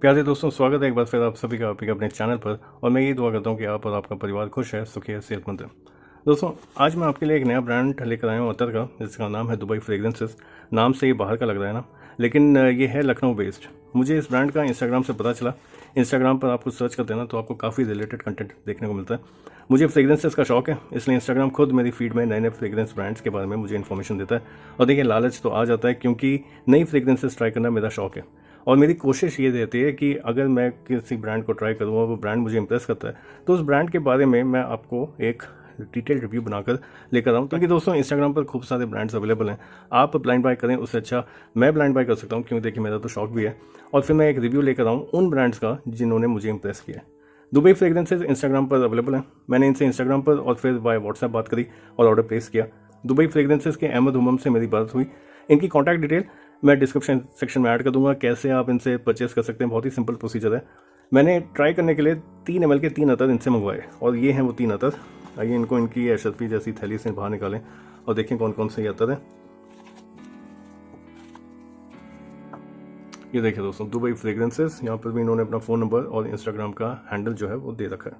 प्यारे दोस्तों, स्वागत है एक बार फिर आप सभी का आपके अपने चैनल पर। और मैं ये दुआ करता हूँ कि आप और आपका परिवार खुश है, सुखी है, सेहतमंद है। दोस्तों, आज मैं आपके लिए एक नया ब्रांड लेकर आया हूँ अतर का, जिसका नाम है दुबई फ्रेग्रेंसेस। नाम से ये बाहर का लग रहा है ना, लेकिन ये है लखनऊ बेस्ड। मुझे इस ब्रांड का इंस्टाग्राम से पता चला। इंस्टाग्राम पर आपको सर्च करते हैं ना, तो आपको काफ़ी रिलेटेड कंटेंट देखने को मिलता है। मुझे फ्रेग्रेंसेस का शौक है, इसलिए इंस्टाग्राम खुद मेरी फीड में नए नए फ्रेग्रेंस ब्रांड्स के बारे में मुझे इन्फॉर्मेशन देता है। और देखिए, लालच तो आ जाता है, क्योंकि नई फ्रेग्रेंसेस ट्राई करना मेरा शौक है। और मेरी कोशिश ये रहती है कि अगर मैं किसी ब्रांड को ट्राई करूँ और वो ब्रांड मुझे इंप्रेस करता है, तो उस ब्रांड के बारे में मैं आपको एक डिटेल रिव्यू बनाकर लेकर आऊँ। ताकि दोस्तों, इंस्टाग्राम पर खूब सारे ब्रांड्स अवेलेबल हैं, आप ब्लाइंड बाय करें, उससे अच्छा मैं ब्लाइंड बाय कर सकता हूँ, क्योंकि देखिए मेरा तो शौक भी है। और फिर मैं एक रिव्यू लेकर आऊँ उन ब्रांड्स का जिन्होंने मुझे इंप्रेस किया है। दुबई फ्रेग्रेंसेज इंस्टाग्राम पर अवेलेबल हैं। मैंने इनसे इंस्टाग्राम पर और फिर बाय व्हाट्सएप बात करी और ऑर्डर प्लेस किया। दुबई फ्रेग्रेंसेज के अहमद हुमम से मेरी बात हुई। इनकी कॉन्टैक्ट डिटेल मैं डिस्क्रिप्शन सेक्शन में ऐड कर दूंगा। कैसे आप इनसे परचेस कर सकते हैं, बहुत ही सिंपल प्रोसीजर है। मैंने ट्राई करने के लिए 3 ml के 3 अतर इनसे मंगवाए, और ये हैं वो 3 अतर। आइए इनको इनकी अशरफी जैसी थैली से बाहर निकालें और देखें कौन कौन से ये अतर हैं। ये देखिए दोस्तों, दुबई फ्रेग्रेंसेस। यहाँ पर भी इन्होंने अपना फ़ोन नंबर और इंस्टाग्राम का हैंडल जो है वो दे रखा है।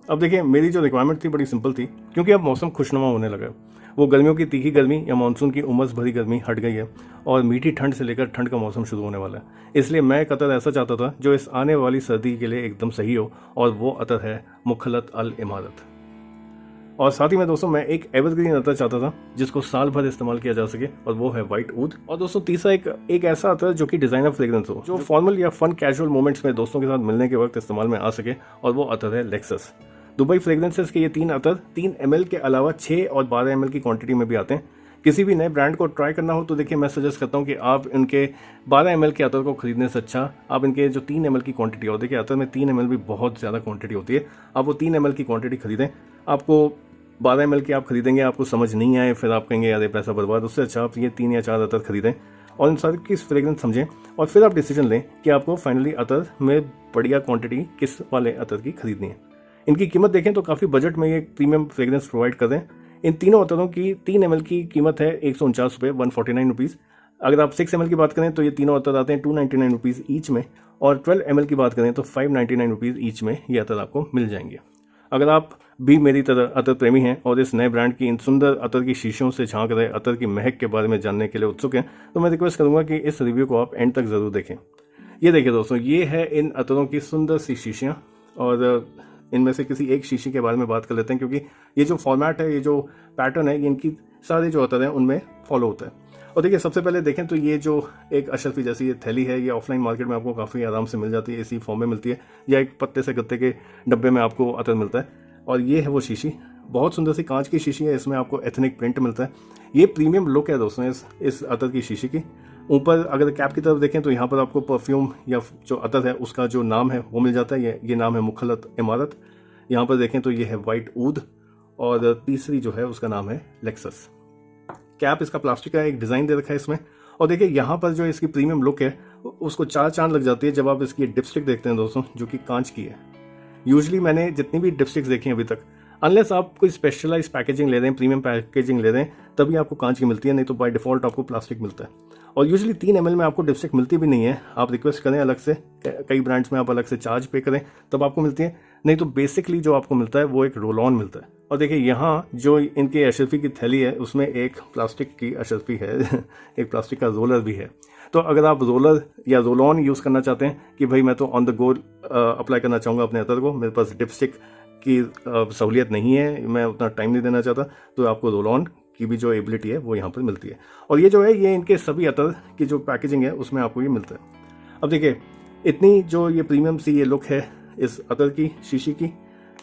अब देखिए, मेरी जो रिक्वायरमेंट थी बड़ी सिंपल थी, क्योंकि अब मौसम खुशनुमा होने लगा है। वो गर्मियों की तीखी गर्मी या मानसून की उमस भरी गर्मी हट गई है, और मीठी ठंड से लेकर ठंड का मौसम शुरू होने वाला है। इसलिए मैं एक अतर ऐसा चाहता था जो इस आने वाली सर्दी के लिए एकदम सही हो, और वो अतर है मुखलत अल इमारत। और साथ ही में दोस्तों, मैं एक एवरग्रीन अतर चाहता था जिसको साल भर इस्तेमाल किया जा सके, और वो है वाइट ऊद। और दोस्तों, तीसरा एक ऐसा अतर जो कि डिजाइनर फ्रेग्रेंस हो, जो फॉर्मल या फन कैजुअल मोमेंट्स में दोस्तों के साथ मिलने के वक्त इस्तेमाल में आ सके, और वो अतर है लेक्सस। दुबई फ्रेग्रेंसेस के ये 3 अतर 3 ml के अलावा 6 और 12 ml की क्वांटिटी में भी आते हैं। किसी भी नए ब्रांड को ट्राई करना हो तो देखिए, मैं सजेस्ट करता हूँ कि आप इनके 12 ml के अतर को खरीदने से अच्छा आप इनके जो 3 ml की क्वांटिटी हो, देखिए अतर में 3 ml भी बहुत ज़्यादा क्वांटिटी होती है, आप वो 3 ml की क्वांटिटी खरीदें। आपको 12 ml की आप खरीदेंगे, आपको समझ नहीं आए, फिर आप कहेंगे यार ये पैसा बर्बाद। उससे अच्छा आप ये 3 या 4 अतर खरीदें और इन सारी की फ्रेग्रेंस समझें, और फिर आप डिसीजन लें कि आपको फाइनली अतर में बढ़िया क्वांटिटी किस वाले अतर की खरीदनी है। इनकी कीमत देखें तो काफ़ी बजट में ये प्रीमियम फ्रेग्रेंस प्रोवाइड कर रहे हैं। इन तीनों अतरों की 3 ml की कीमत है 149 रुपये, 149 रुपीज़। अगर आप 6 ml की बात करें तो ये तीनों अतर आते हैं 299 रुपीज़ ईच में, और 12 ml की बात करें तो 599 रुपीज़ ईच में ये अतर आपको मिल जाएंगे। अगर आप भी मेरी तरह अतर प्रेमी हैं और इस नए ब्रांड की इन सुंदर अतर की शीशियों से झांक रहे अतर की महक के बारे में जानने के लिए उत्सुक हैं, तो मैं रिक्वेस्ट करूंगा कि इस रिव्यू को आप एंड तक ज़रूर देखें। ये देखिए दोस्तों, ये है इन अतरों की सुंदर सी शीशियाँ, और इनमें से किसी एक शीशी के बारे में बात कर लेते हैं, क्योंकि ये जो फॉर्मेट है, ये जो पैटर्न है, ये इनकी सारे जो अतर हैं उनमें फॉलो होता है। और देखिए, सबसे पहले देखें तो ये जो एक अशरफी जैसी ये थैली है, ये ऑफलाइन मार्केट में आपको काफ़ी आराम से मिल जाती है, इसी फॉर्म में मिलती है, या एक पत्ते से गत्ते के डब्बे में आपको अतर मिलता है। और ये है वो शीशी, बहुत सुंदर सी कांच की शीशी है, इसमें आपको एथनिक प्रिंट मिलता है। ये प्रीमियम लुक है दोस्तों इस अतर की शीशी की। ऊपर अगर कैप की तरफ देखें तो यहाँ पर आपको परफ्यूम या जो अतर है उसका जो नाम है वो मिल जाता है। ये नाम है मुखलत इमारत। यहाँ पर देखें तो ये है वाइट ऊद, और तीसरी जो है उसका नाम है लेक्सस। कैप इसका प्लास्टिक का एक डिज़ाइन दे रखा है इसमें। और देखिए, यहाँ पर जो इसकी प्रीमियम लुक है उसको 4 चांद लग जाती है जब आप इसकी डिपस्टिक देखते हैं दोस्तों, जो कि कांच की है। यूजुअली मैंने जितनी भी डिपस्टिक्स देखी हैं अभी तक, अनलेस आप कोई स्पेशलाइज पैकेजिंग ले रहे हैं, प्रीमियम पैकेजिंग ले रहे हैं, तभी आपको कांच की मिलती है, नहीं तो बाय डिफॉल्ट आपको प्लास्टिक मिलता है। और यूजुअली 3 ml में आपको डिपस्टिक मिलती भी नहीं है, आप रिक्वेस्ट करें अलग से, कई ब्रांड्स में आप अलग से चार्ज पे करें तब आपको मिलती है, नहीं तो बेसिकली जो आपको मिलता है वो एक रोल ऑन मिलता है। और देखिए, यहाँ जो इनकी अशरफी की थैली है उसमें एक प्लास्टिक की अशरफी है एक प्लास्टिक का रोलर भी है। तो अगर आप रोलर या रोल ऑन यूज़ करना चाहते हैं कि भाई मैं तो ऑन द गो अप्लाई करना चाहूँगा अपने अतर को, मेरे पास डिपस्टिक की सहूलियत नहीं है, मैं उतना टाइम नहीं देना चाहता, तो आपको रोल ऑन की भी जो एबिलिटी है वो यहाँ पर मिलती है। और ये जो है, ये इनके सभी अतर की जो पैकेजिंग है उसमें आपको ये मिलता है। अब देखिए, इतनी जो ये प्रीमियम सी ये लुक है इस अतर की शीशी की,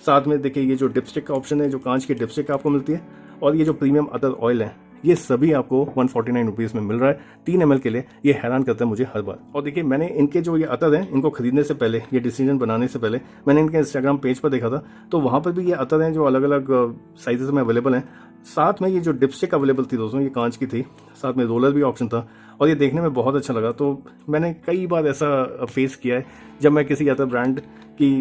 साथ में देखिए ये जो डिपस्टिक का ऑप्शन है, जो कांच की डिपस्टिक आपको मिलती है, और ये जो प्रीमियम अतर ऑयल है, ये सभी आपको 149 रुपीज़ में मिल रहा है 3 ml के लिए। ये हैरान करता है मुझे हर बार। और देखिए, मैंने इनके जो ये अतर हैं इनको खरीदने से पहले, ये डिसीजन बनाने से पहले, मैंने इनके इंस्टाग्राम पेज पर देखा था, तो वहाँ पर भी ये अतर हैं जो अलग अलग साइजेस में अवेलेबल हैं। साथ में ये जो डिपस्टिक अवेलेबल थी दोस्तों, ये कांच की थी, साथ में रोलर भी ऑप्शन था, और ये देखने में बहुत अच्छा लगा। तो मैंने कई बार ऐसा फेस किया है, जब मैं किसी अतर ब्रांड की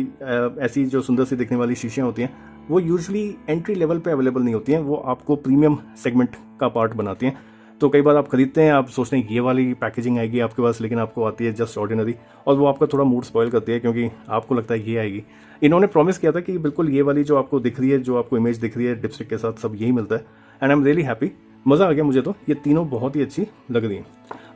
ऐसी जो सुंदर सी दिखने वाली शीशियाँ होती हैं, वो यूजुअली एंट्री लेवल पे अवेलेबल नहीं होती हैं, वो आपको प्रीमियम सेगमेंट का पार्ट बनाती हैं। तो कई बार आप खरीदते हैं, आप सोचते हैं ये वाली पैकेजिंग आएगी आपके पास, लेकिन आपको आती है जस्ट ऑर्डिनरी, और वो आपका थोड़ा मूड स्पॉइल करती है क्योंकि आपको लगता है ये आएगी। इन्होंने प्रॉमिस किया था कि बिल्कुल ये वाली जो आपको दिख रही है, जो आपको इमेज दिख रही है डिपस्टिक के साथ, सब यही मिलता है। And I am really happy, मज़ा आ गया मुझे। तो ये तीनों बहुत ही अच्छी लग रही हैं।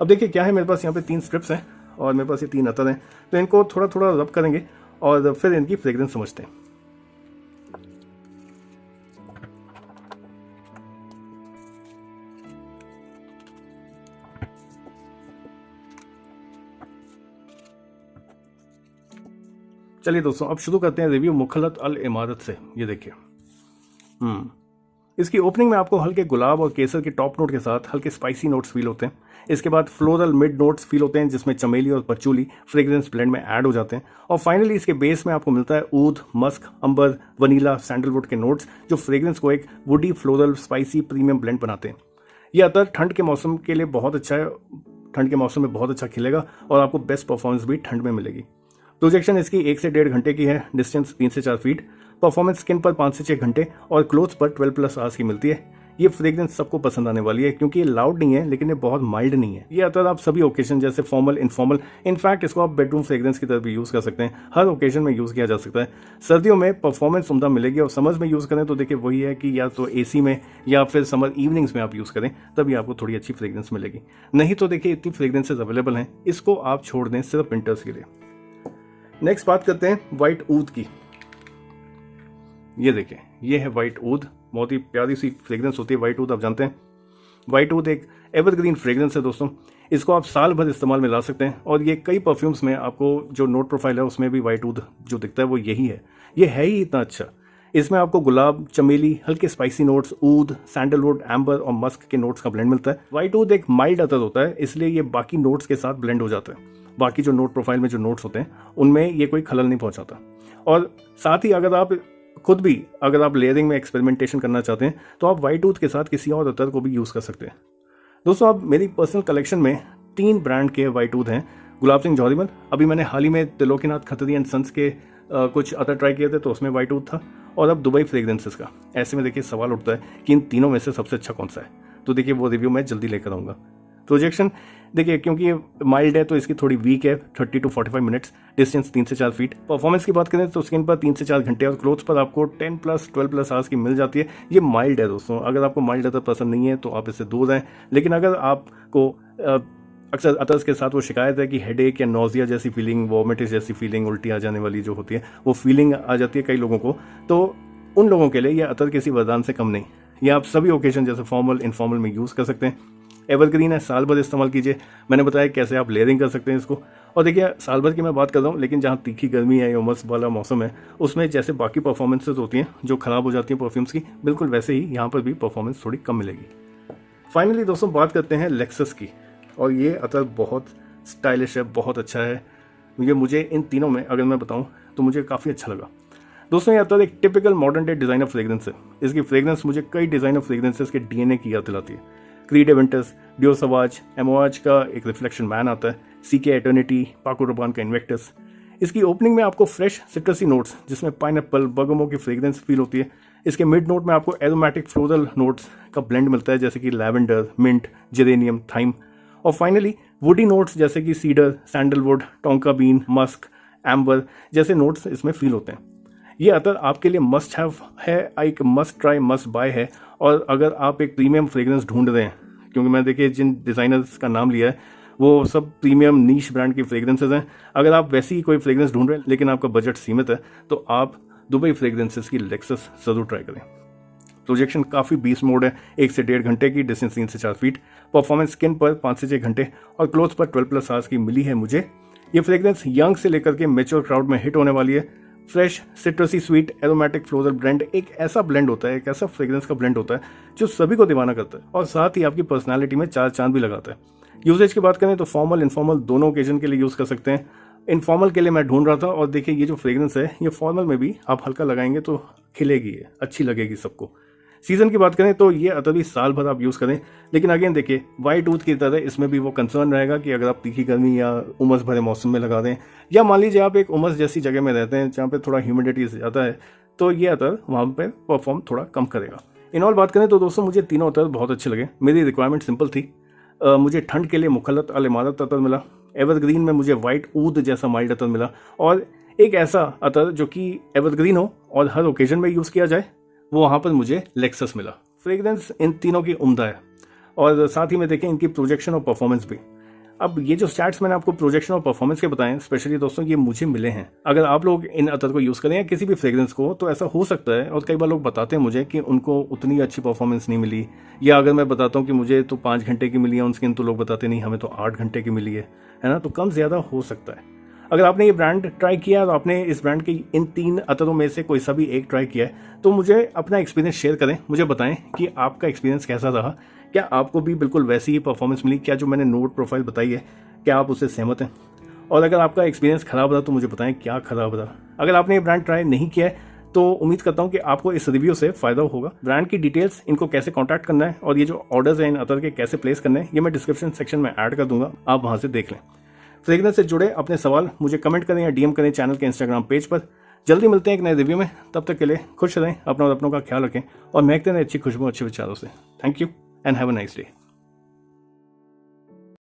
अब देखिए क्या है, मेरे पास यहाँ पे 3 स्ट्रिप्स हैं और मेरे पास ये 3 अतर हैं, तो इनको थोड़ा थोड़ा रब करेंगे और फिर इनकी फ्रेग्रेंस समझते हैं। चलिए दोस्तों, अब शुरू करते हैं रिव्यू मुखलत अल इमारत से। ये देखिए, इसकी ओपनिंग में आपको हल्के गुलाब और केसर के टॉप नोट के साथ हल्के स्पाइसी नोट्स फील होते हैं। इसके बाद फ्लोरल मिड नोट्स फील होते हैं, जिसमें चमेली और पचूली फ्रेग्रेंस ब्लेंड में ऐड हो जाते हैं। और फाइनली इसके बेस में आपको मिलता है ऊद, मस्क, अंबर, वनीला, सैंडलवुड के नोट्स, जो फ्रेग्रेंस को एक woody floral spicy premium blend बनाते हैं। यह अतर ठंड के मौसम के लिए बहुत अच्छा है, ठंड के मौसम में बहुत अच्छा खिलेगा और आपको बेस्ट परफॉर्मेंस भी ठंड में मिलेगी। प्रोजेक्शन इसकी 1 से 1.5 घंटे की है, डिस्टेंस 3 से 4 फीट, परफॉर्मेंस स्किन पर 5 से 6 घंटे और क्लोथ्स पर 12+ आवर्स की मिलती है। ये फ्रेग्रेंस सबको पसंद आने वाली है क्योंकि ये लाउड नहीं है, लेकिन ये बहुत माइल्ड नहीं है। ये अतर आप सभी ओकेजन जैसे फॉर्मल, इनफॉर्मल, इनफैक्ट इसको आप बेडरूम फ्रेग्रेंस की तरह भी यूज़ कर सकते हैं। हर ओकेजन में यूज़ किया जा सकता है। सर्दियों में परफॉर्मेंस उम्दा मिलेगी और समर्स में यूज़ करें तो देखिए वही है कि या तो AC में या फिर समर इवनिंग्स में आप यूज़ करें, तभी आपको थोड़ी अच्छी फ्रेग्रेंस मिलेगी। नहीं तो देखिए इतनी फ्रेग्रेंसेज अवेलेबल हैं, इसको आप छोड़ दें सिर्फ विंटर्स के लिए। नेक्स्ट बात करते हैं वाइट ऊद की। ये देखिए, ये है वाइट ऊद, बहुत ही प्यारी सी फ्रेग्रेंस होती है वाइट ऊद। आप जानते हैं वाइट ऊद एक एवरग्रीन फ्रेग्रेंस है दोस्तों। इसको आप साल भर इस्तेमाल में ला सकते हैं और ये कई परफ्यूम्स में आपको जो नोट प्रोफाइल है उसमें भी वाइट ऊद जो दिखता है वो यही है। ये है ही इतना अच्छा। इसमें आपको गुलाब, चमेली, हल्के स्पाइसी नोट्स, ऊद, सैंडलवुड, एम्बर और मस्क के नोट्स का ब्लेंड मिलता है। वाइट ऊद एक माइल्ड अतर होता है, इसलिए ये बाकी नोट्स के साथ ब्लेंड हो जाता है। बाकी जो नोट प्रोफाइल में जो नोट्स होते हैं उनमें ये कोई खलल नहीं पहुंचाता। और साथ ही अगर आप लेयरिंग में एक्सपेरिमेंटेशन करना चाहते हैं तो आप वाइट ऊद के साथ किसी और अतर को भी यूज़ कर सकते हैं। दोस्तों, अब मेरी पर्सनल कलेक्शन में 3 ब्रांड के वाइट ऊद हैं। गुलाब सिंह जौहरीमल, अभी मैंने हाल ही में त्रिलोकीनाथ खत्री एंड सन्स के कुछ अतर ट्राई किए थे तो उसमें वाइट ऊद था, और अब दुबई फ्रेग्रेंसेस का। ऐसे में देखिए सवाल उठता है कि इन तीनों में से सबसे अच्छा कौन सा है, तो देखिए वो रिव्यू मैं जल्दी लेकर आऊँगा। प्रोजेक्शन देखिए, क्योंकि ये माइल्ड है तो इसकी थोड़ी वीक है, 30 to 45 मिनट्स, डिस्टेंस 3 से 4 फीट। परफॉर्मेंस की बात करें तो स्किन पर 3 से 4 घंटे और क्लोथ्स पर आपको 10+ 12+ आवर्स की मिल जाती है। ये माइल्ड है दोस्तों, अगर आपको माइल्ड अतर पसंद नहीं है तो आप इससे दूर रहें। लेकिन अगर आपको अक्सर अतर्स के साथ वो शिकायत है कि हेडेक या नोजिया जैसी फीलिंग, वॉमिटिस जैसी फीलिंग, उल्टी आ जाने वाली जो होती है वो फीलिंग आ जाती है कई लोगों को, तो उन लोगों के लिए ये अतर किसी वरदान से कम नहीं। ये आप सभी ओकेजन जैसे फॉर्मल, इनफॉर्मल में यूज़ कर सकते हैं। एवरग्रीन है, साल भर इस्तेमाल कीजिए। मैंने बताया कैसे आप लेयरिंग कर सकते हैं इसको। और देखिए साल भर की मैं बात कर रहा हूँ, लेकिन जहाँ तीखी गर्मी है या उमस वाला मौसम है उसमें जैसे बाकी परफॉर्मेंसेज होती हैं जो ख़राब हो जाती हैं परफ्यूम्स की, बिल्कुल वैसे ही यहाँ पर भी परफॉर्मेंस थोड़ी कम मिलेगी। फाइनली दोस्तों बात करते हैं लेक्सस की, और ये अतर बहुत स्टाइलिश है, बहुत अच्छा है। मुझे इन तीनों में अगर मैं बताऊँ तो मुझे काफ़ी अच्छा लगा। दोस्तों ये अतर एक typical modern day designer fragrance है। इसकी फ्रेग्रेंस मुझे कई डिज़ाइनर फ्रेग्रेंसेस के DNA की याद दिलाती है। क्रीड एवेंटस, डियोर सवाज, एमोआज का एक रिफ्लेक्शन मैन आता है, CK एटर्निटी, पाको रबान का इन्वेक्टस। इसकी ओपनिंग में आपको फ्रेश सिट्रसी नोट्स जिसमें पाइनएप्पल, बर्गमो की फ्रेग्रेंस फील होती है। इसके मिड नोट में आपको एरोमेटिक फ्लोरल नोट्स का ब्लेंड मिलता है जैसे कि लैवेंडर, मिंट, जेरेनियम, थाइम। और फाइनली वुडी नोट्स जैसे कि cedar, sandalwood, tonka bean, musk, amber जैसे नोट्स इसमें फील होते हैं। ये अतर आपके लिए मस्ट हैव है, एक मस्ट ट्राई, मस्ट बाय है। और अगर आप एक प्रीमियम फ्रेग्रेंस ढूंढ रहे हैं, क्योंकि मैं देखिए जिन डिज़ाइनर्स का नाम लिया है वो सब प्रीमियम नीश ब्रांड की फ्रेग्रेंसेज हैं, अगर आप वैसी ही कोई फ्रेग्रेंस ढूंढ रहे हैं लेकिन आपका बजट सीमित है तो आप दुबई फ्रेग्रेंसेज की लेक्सस ज़रूर ट्राई करें। प्रोजेक्शन काफ़ी बीस्ट मोड है, 1 से 1.5 घंटे की, डिस्टेंस 3 से 4 फीट, परफॉर्मेंस स्किन पर 5 से 6 घंटे और क्लोथ्स पर 12+ आवर्स की मिली है मुझे। ये फ्रेग्रेंस यंग से लेकर के मेच्योर क्राउड में हिट होने वाली है। Fresh, सिट्रसी, sweet, aromatic floral blend एक ऐसा ब्लेंड होता है, एक ऐसा फ्रेग्रेंस का ब्लेंड होता है जो सभी को दीवाना करता है और साथ ही आपकी पर्सनालिटी में 4 चांद भी लगाता है। यूजेज की बात करें तो फॉर्मल, इनफॉर्मल दोनों ओकेजन के लिए यूज़ कर सकते हैं। इनफॉर्मल के लिए मैं ढूंढ रहा था और देखिए ये जो फ्रेग्रेंस है ये फॉर्मल में भी आप हल्का लगाएंगे तो खिलेगी, ये अच्छी लगेगी सबको। सीजन की बात करें तो ये अतर भी साल भर आप यूज़ करें, लेकिन अगेन देखिए वाइट ऊद की तरह इसमें भी वो कंसर्न रहेगा कि अगर आप तीखी गर्मी या उमस भरे मौसम में लगा दें, या मान लीजिए आप एक उमस जैसी जगह में रहते हैं जहाँ पे थोड़ा ह्यूमिडिटी ज़्यादा है, तो ये अतर वहाँ पर परफॉर्म थोड़ा कम करेगा। इन ऑल बात करें तो दोस्तों मुझे तीनों अतर बहुत अच्छे लगे। मेरी रिक्वायरमेंट सिंपल थी। मुझे ठंड के लिए मुखल्लत अल इमारत अतर मिला, एवरग्रीन में मुझे वाइट ऊद जैसा माइल्ड अतर मिला, और एक ऐसा अतर जो कि एवरग्रीन हो और हर ओकेजन में यूज़ किया जाए, वो वहाँ पर मुझे लेक्सस मिला। फ्रेगरेंस इन तीनों की उम्दा है, और साथ ही में देखें इनकी प्रोजेक्शन और परफॉर्मेंस भी। अब ये जो स्टैट्स मैंने आपको प्रोजेक्शन और परफॉर्मेंस के बताएं, स्पेशली दोस्तों ये मुझे मिले हैं। अगर आप लोग इन अतर को यूज़ करें या किसी भी फ्रेग्रेंस को, तो ऐसा हो सकता है, और कई बार लोग बताते हैं मुझे कि उनको उतनी अच्छी परफॉर्मेंस नहीं मिली, या अगर मैं बताता हूँ कि मुझे तो 5 घंटे की मिली है ऑन स्किन, तो लोग बताते नहीं हमें तो 8 घंटे की मिली है ना। तो कम ज़्यादा हो सकता है। अगर आपने ये ब्रांड ट्राई किया और आपने इस ब्रांड के इन 3 अतरों में से कोई सा भी एक ट्राई किया है, तो मुझे अपना एक्सपीरियंस शेयर करें, मुझे बताएं कि आपका एक्सपीरियंस कैसा रहा। क्या आपको भी बिल्कुल वैसी ही परफॉर्मेंस मिली? क्या जो मैंने नोट प्रोफाइल बताई है, क्या आप उससे सहमत हैं? और अगर आपका एक्सपीरियंस खराब रहा तो मुझे बताएं क्या खराब रहा। अगर आपने ये ब्रांड ट्राई नहीं किया है तो उम्मीद करता हूं कि आपको इस रिव्यू से फायदा होगा। ब्रांड की डिटेल्स, इनको कैसे कांटेक्ट करना है और ये जो ऑर्डर्स हैं इन अतर के कैसे प्लेस करने हैं, ये मैं डिस्क्रिप्शन सेक्शन में ऐड कर दूंगा, आप वहां से देख लें। फ्रेग्रेंस से जुड़े अपने सवाल मुझे कमेंट करें या डीएम करें चैनल के इंस्टाग्राम पेज पर। जल्दी मिलते हैं एक नए रिव्यू में, तब तक के लिए खुश रहें, अपना और अपनों का ख्याल रखें और महकते रहें अच्छी खुशबू अच्छे विचारों से। Thank you and have a nice day.